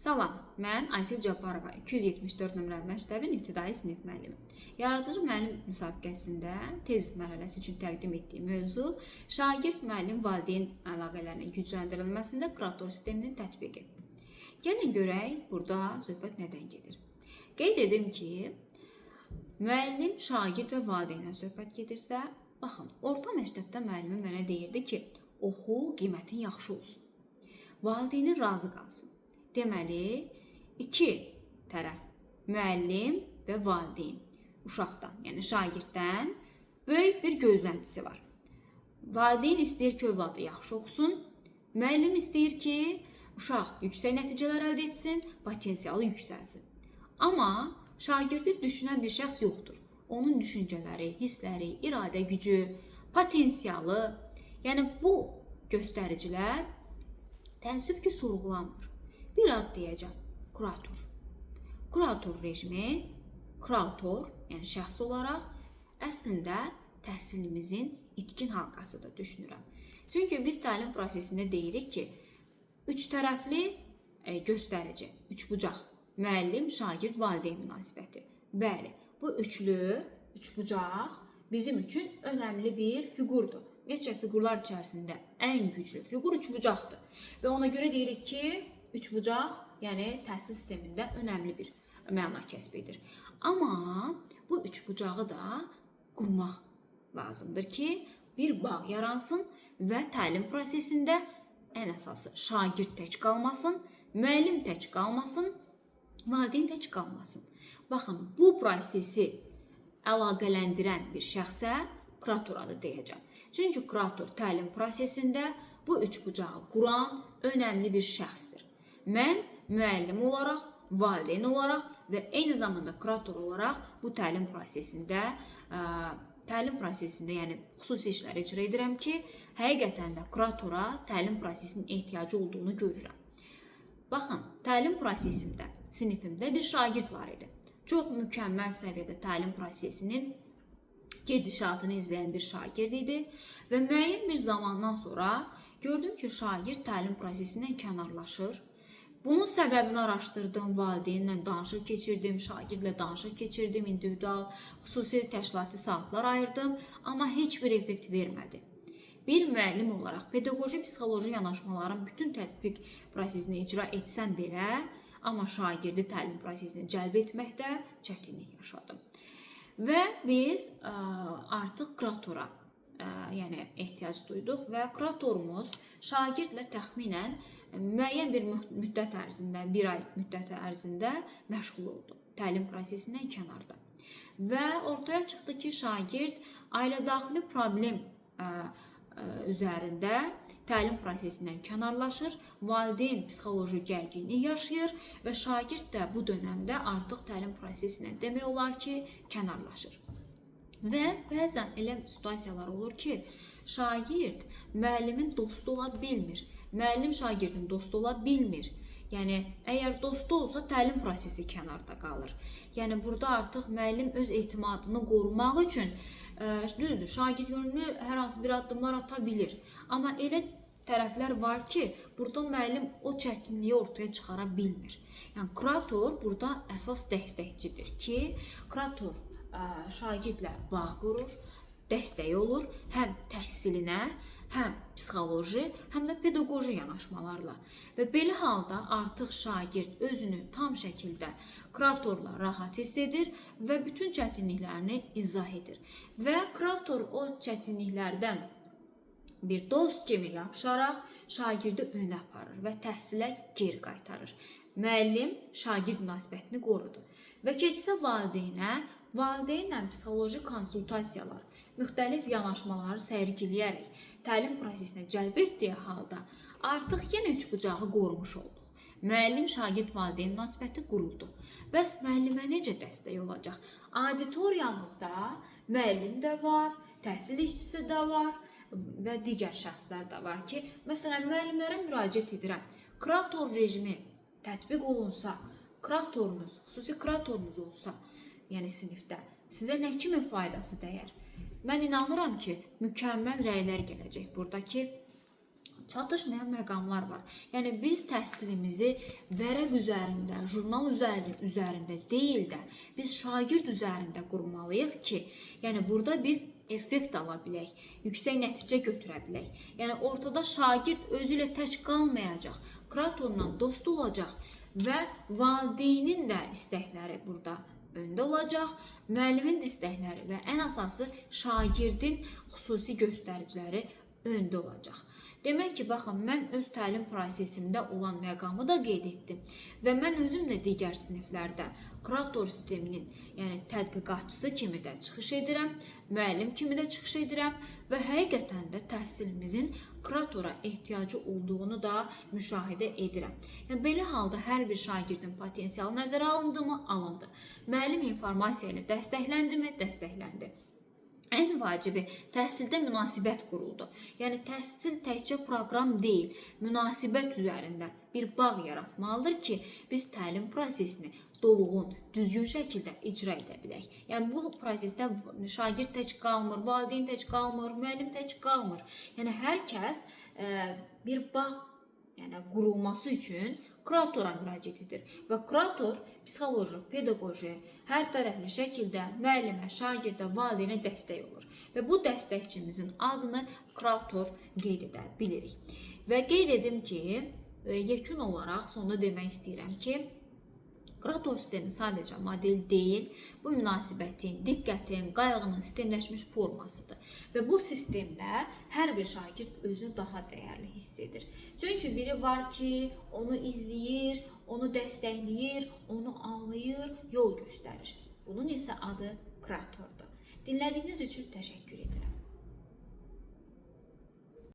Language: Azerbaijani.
Salam, mən Aysil Cabbarova, 274 nömrəli məktəbin ibtidai sinif müəllimi. Yaradıcı müəllim müsabiqəsində tez mərhələsi üçün təqdim etdiyim mövzu şagird-müəllim valideyn əlaqələrinin gücləndirilməsində kurator sisteminin tətbiqi. Gəlin görək, burada söhbət nədən gedir? Qeyd edim ki, müəllim, şagird və valideyndən söhbət gedirsə, baxın, orta məktəbdə müəllimim mənə deyirdi ki, oxu, qiymətin yaxşı olsun. Valideynin razı qalsın. Deməli, iki tərəf, müəllim və valideyn uşaqdan, yəni şagirddən böyük bir gözləntisi var. Valideyn istəyir ki, övladı yaxşı oxusun, müəllim istəyir ki, uşaq yüksək nəticələr əldə etsin, potensialı yüksəlsin. Amma şagirdi düşünən bir şəxs yoxdur. Onun düşüncələri, hissləri, iradə gücü, potensialı, yəni bu göstəricilər təəssüf ki, sorğulanmır. Bir ad deyəcəm, kurator. Kurator rejimi, kurator, yəni şəxs olaraq əslində təhsilimizin itkin halqasıdır düşünürəm. Çünki biz təlim prosesində deyirik ki, üç tərəfli göstərici, üçbucaq, müəllim, şagird, valideyn münasibəti. Bəli, bu üçbucaq bizim üçün önəmli bir fiqurdur. Ümumiyyətcə fiqurlar içərisində ən güclü fiqur üçbucaqdır. Və ona görə deyirik ki, üçbucaq, yəni təhsil sistemində önəmli bir məna kəsb edir. Amma bu üçbucağı da qurmaq lazımdır ki, bir bağ yaransın və təlim prosesində ən əsası şagird tək qalmasın, müəllim tək qalmasın, valideyn tək qalmasın. Baxın, bu prosesi əlaqələndirən bir şəxsə kurator adı deyəcəm. Çünki kurator təlim prosesində bu üçbucağı quran önəmli bir şəxsdir. Mən müəllim olaraq, valideyn olaraq və eyni zamanda kurator olaraq bu təlim prosesində yəni xüsusi işlər icra edirəm ki, həqiqətən də kuratora təlim prosesinin ehtiyacı olduğunu görürəm. Baxın, təlim prosesimdə, sinifimdə bir şagird var idi. Çox mükəmməl səviyyədə təlim prosesinin gedişatını izləyən bir şagird idi və müəyyən bir zamandan sonra gördüm ki, şagird təlim prosesindən kənarlaşır. Bunun səbəbini araşdırdım, valideynlə danışıq keçirdim, şagirdlə danışıq keçirdim, individual, xüsusi təşkilati saatlar ayırdım, amma heç bir effekt vermədi. Bir müəllim olaraq pedaqoji, psixoloji yanaşmaların bütün tətbiq prosesini icra etsəm belə, amma şagirdi təlim prosesinə cəlb etməkdə çətinlik yaşadım. Və biz artıq kuratora ehtiyac duyduq və kuratorumuz şagirdlə təxminən müəyyən bir müddət ərzində, bir ay müddət ərzində məşğul oldu təlim prosesindən kənarda. Və ortaya çıxdı ki, şagird ailədaxili problem üzərində təlim prosesindən kənarlaşır, valideyn psixoloji gərginlik yaşayır və şagird də bu dönəmdə artıq təlim prosesindən demək olar ki, kənarlaşır. Və bəzən elə situasiyalar olur ki, şagird müəllimin dostu ola bilmir, müəllim şagirdin dostu ola bilmir. Yəni, əgər dostu olsa, təlim prosesi kənarda qalır. Yəni, burada artıq müəllim öz etimadını qorumaq üçün, düzdür, şagird yönlü hər hansı bir addımlar ata bilir. Amma elə tərəflər var ki, burada müəllim o çətinliyi ortaya çıxara bilmir. Yəni, kurator burada əsas dəstəkçidir ki, kurator şagirdlə bağ qurur, dəstək olur, həm təhsilinə, həm psixoloji, həm də pedaqoji yanaşmalarla. Və belə halda artıq şagird özünü tam şəkildə kuratorla rahat hiss edir və bütün çətinliklərini izah edir. Və kurator o çətinliklərdən bir dost kimi yapışaraq şagirdi önə aparır və təhsilə geri qaytarır. Müəllim şagird münasibətini qorudu və keçsə valideynə, valideynlə psixoloji konsultasiyalar, müxtəlif yanaşmaları sərgiləyərək təlim prosesinə cəlb etdiyi halda artıq yenə üçbucağı qorumuş olduq. Müəllim, şagird, valideyn münasibəti quruldu. Bəs müəllimə necə dəstək olacaq? Auditoriyamızda müəllim də var, təhsil işçisi də var və digər şəxslər də var ki, məsələn, müəllimlərə müraciət edirəm. Kurator rejimi tətbiq olunsa, kuratorunuz, xüsusi kuratorunuz olsa, yəni sinifdə, sizə nə kimi faydası dəyər? Mən inanıram ki, mükəmməl rəylər gələcək burada ki, çatışmayan məqamlar var. Yəni biz təhsilimizi vərəq üzərində, jurnal üzərində deyil də, biz şagird üzərində qurmalıyıq ki, yəni burada biz effekt ala bilək, yüksək nəticə götürə bilək. Yəni ortada şagird özü ilə tək qalmayacaq, kuratorla dost olacaq və valideynin də istəkləri burada öndə olacaq, müəllimin də istəkləri və ən əsası şagirdin xüsusi göstəriciləri öndə olacaq. Demək ki, baxın, mən öz təlim prosesimdə olan məqamı da qeyd etdim və mən özüm də digər siniflərdə kurator sisteminin, yəni tədqiqatçısı kimi də çıxış edirəm, müəllim kimi də çıxış edirəm və həqiqətən də təhsilimizin kuratora ehtiyacı olduğunu da müşahidə edirəm. Yəni belə halda hər bir şagirdin potensialı nəzərə alındı mı? Alındı. Müəllim informasiya ilə dəstəkləndi mi? Dəstəkləndi. Ən vacibi təhsildə münasibət quruldu. Yəni təhsil təkcə proqram deyil, münasibət üzərində bir bağ yaratmalıdır ki, biz təlim prosesini dolğun, düzgün şəkildə icra edə bilək. Yəni bu prosesdə şagird tək qalmır, valideyn tək qalmır, müəllim tək qalmır. Yəni hər kəs bir bağ qurulması üçün kuratora müraciət edir və kurator psixoloji, pedaqoji, hər tərəfli şəkildə müəllimə, şagirdə, valideynə dəstək olur və bu dəstəkçimizin adını kurator qeyd edə bilirik. Və qeyd edim ki, yekun olaraq sonda demək istəyirəm ki, kurator sistemi sadəcə model deyil, bu münasibətin, diqqətin, qayğının sistemləşmiş formasıdır. Və bu sistemdə hər bir şagird özünü daha dəyərli hiss edir. Çünki biri var ki, onu izləyir, onu dəstəkləyir, onu anlayır, yol göstərir. Bunun isə adı kuratordur. Dinlədiyiniz üçün təşəkkür edirəm.